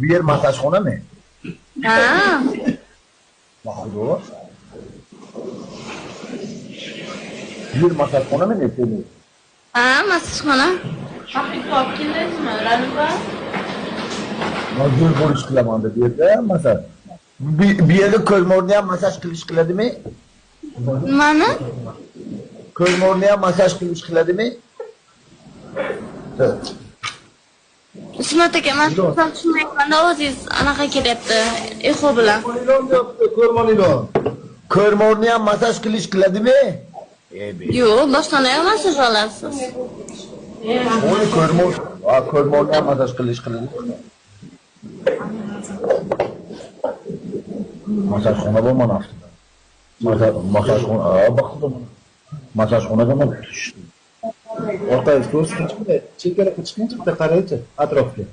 Bu yer masajxonami? Ha. Mahbuba. Bu yer masajxonami desene? Ha, masajxona. Haqiqiy olib keldingizmi, Ranuba? Mazkur bo'lish qilaman deb yerda masaj. Bu yerda ko'rmorni ham masaj qilish qiladimi? Nimani? Ko'rmorni ham masaj qilish qiladimi? Ismat aka, men tushunmayapman, ovozingiz anaqa kelyapti, eho bilan. Ko'rmorni ham masaj qilish qiladimi? Yo'q, boshqani ham masaj olasiz. O'y ko'rmorni ham masaj qilish qiladi. Masajxona bo'lman aslida. Masajxona, baxtim. Masajxonaga men tushdim. Orqaga ko'z chiqdi, chekkaga chiqqancha bitta qaraychi atrofga.